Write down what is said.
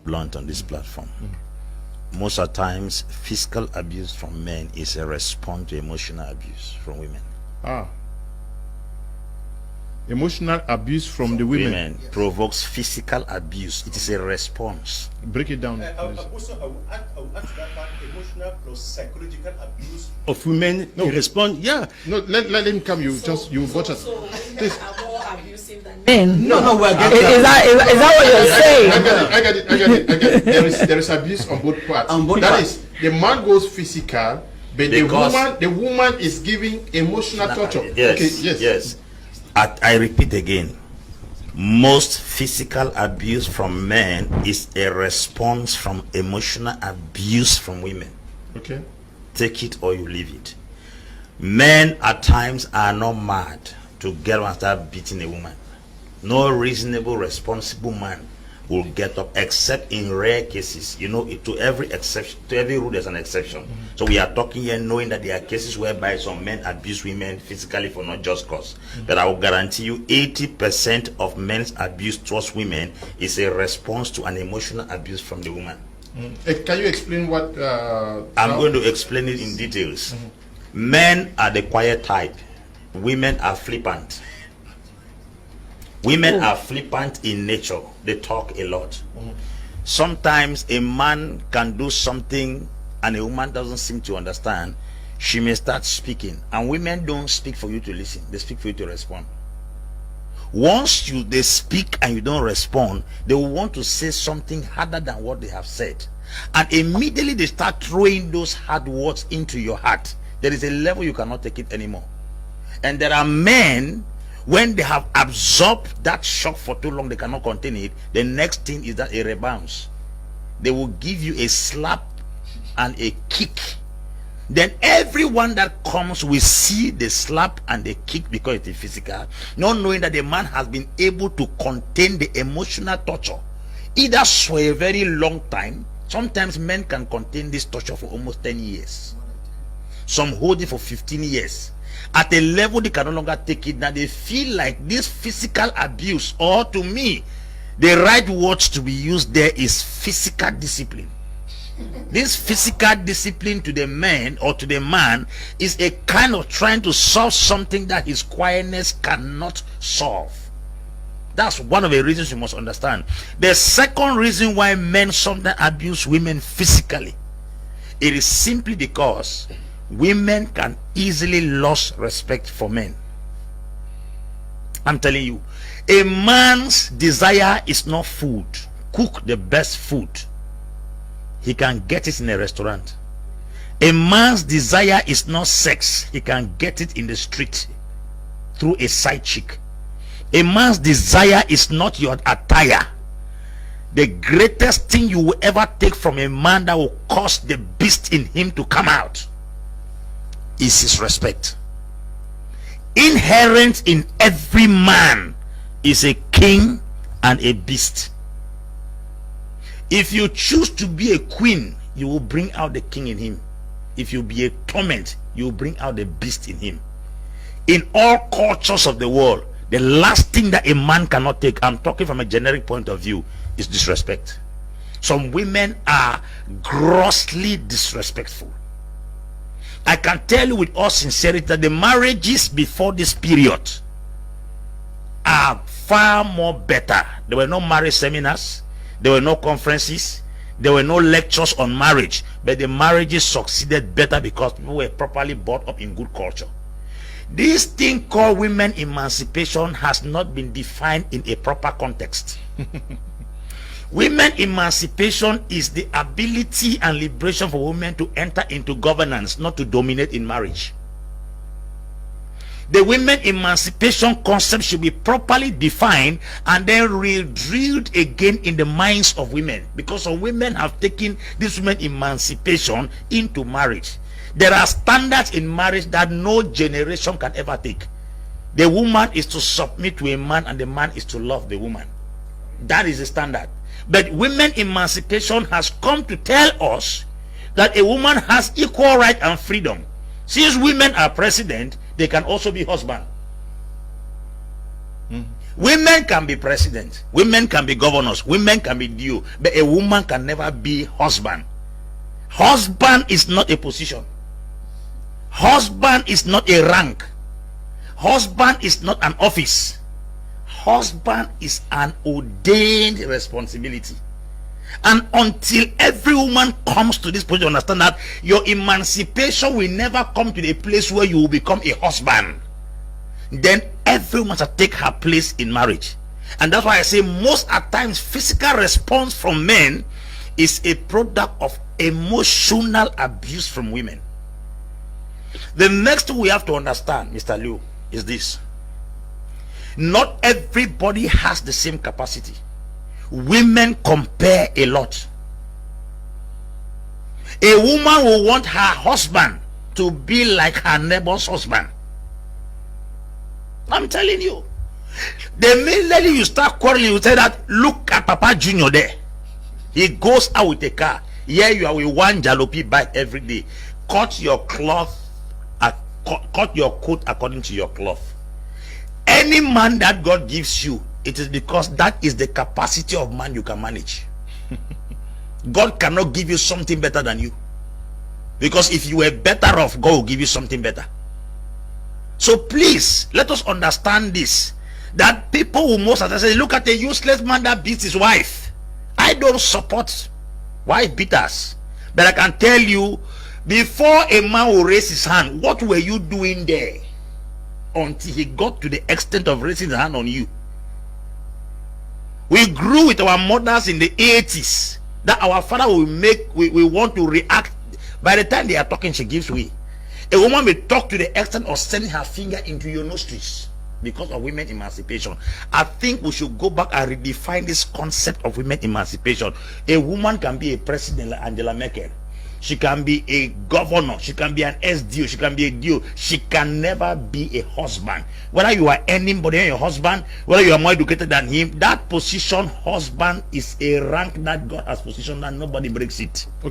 blunt on this platform. Most of the times, physical abuse from men is a response to emotional abuse from women. Emotional abuse from the women. Women provokes physical abuse. It is a response. Break it down. Also, I will add to that part, emotional plus psychological abuse of women. No. Respond. Yeah. No, let him come. You butcher. Women are more abusive than men. No, we're getting Is that what you're saying? I get it. There is abuse on both parts. On both That parts. is, the man goes physical, but the woman is giving emotional torture. Yes, Okay, yes. I repeat again. Most physical abuse from men is a response from emotional abuse from women. Okay. Take it or you leave it. Men at times are not mad to get up and start beating a woman. No reasonable, responsible man will get up, except in rare cases. You know, to every exception, to every rule there's an exception. So we are talking here knowing that there are cases whereby some men abuse women physically for not just cause. But I will guarantee you 80% of men's abuse towards women is a response to an emotional abuse from the woman. Can you explain what? I'm going to explain it in details. Men are the quiet type. Women are flippant. Women are flippant in nature. They talk a lot. Sometimes a man can do something and a woman doesn't seem to understand. She may start speaking, and women don't speak for you to listen. They speak for you to respond. Once they speak and you don't respond, they will want to say something harder than what they have said, and immediately they start throwing those hard words into your heart. There is a level you cannot take it anymore. And there are men, when they have absorbed that shock for too long, they cannot contain it. The next thing is that it rebounds. They will give you a slap and a kick. Then everyone that comes will see the slap and the kick because it is physical, not knowing that the man has been able to contain the emotional torture, either for a very long time. Sometimes men can contain this torture for almost 10 years. Some hold it for 15 years. At a level they can no longer take it. Now they feel like this physical abuse, or to me, the right words to be used there is physical discipline. This physical discipline to the man or to the man is a kind of trying to solve something that his quietness cannot solve. That's one of the reasons you must understand. The second reason why men sometimes abuse women physically, it is simply because women can easily lose respect for men. I'm telling you, a man's desire is not food. Cook the best food, he can get it in a restaurant. A man's desire is not sex. He can get it in the street through a side chick. A man's desire is not your attire. The greatest thing you will ever take from a man that will cause the beast in him to come out is his respect. Inherent in every man is a king and a beast. If you choose to be a queen, you will bring out the king in him. If you be a torment, you will bring out the beast in him. In all cultures of the world, the last thing that a man cannot take, I'm talking from a generic point of view, is disrespect. Some women are grossly disrespectful. I can tell you with all sincerity that the marriages before this period are far more better. There were no marriage seminars, there were no conferences, there were no lectures on marriage, but the marriages succeeded better because people were properly brought up in good culture. This thing called women emancipation has not been defined in a proper context. Women emancipation is the ability and liberation for women to enter into governance, not to dominate in marriage. The women emancipation concept should be properly defined and then re-drilled again in the minds of women, because some women have taken this women emancipation into marriage. There are standards in marriage that no generation can ever take. The woman is to submit to a man and the man is to love the woman. That is the standard. But women emancipation has come to tell us that a woman has equal right and freedom. Since women are president, they can also be husband. Women can be president, women can be governors, women can be DO, but a woman can never be husband. Husband is not a position. Husband is not a rank. Husband is not an office. Husband is an ordained responsibility. And until every woman comes to this point to understand that your emancipation will never come to the place where you will become a husband, then every woman shall take her place in marriage. And that's why I say most at times physical response from men is a product of emotional abuse from women. The next thing we have to understand, Mr. Liu, is this: not everybody has the same capacity. Women compare a lot. A woman will want her husband to be like her neighbor's husband. I'm telling you. The minute you start quarreling, you say that, look at Papa Junior there. He goes out with a car. Here you are with one jalopy bike every day. Cut your cloth, cut your coat according to your cloth. Any man that God gives you, it is because that is the capacity of man you can manage. God cannot give you something better than you. Because if you were better off, God will give you something better. So please, let us understand this. That people will most of the time say, look at a useless man that beats his wife. I don't support wife beaters. But I can tell you, before a man will raise his hand, what were you doing there? Until he got to the extent of raising his hand on you. We grew with our mothers in the 80s. That our father will make, we want to react. By the time they are talking, she gives way. A woman may talk to the extent of sending her finger into your nostrils because of women emancipation. I think we should go back and redefine this concept of women emancipation. A woman can be a president like Angela Merkel. She can be a governor. She can be an SDO. She can be a DO. She can never be a husband. Whether you are anybody than your husband, whether you are more educated than him, that position, husband, is a rank that God has positioned and nobody breaks it. Okay.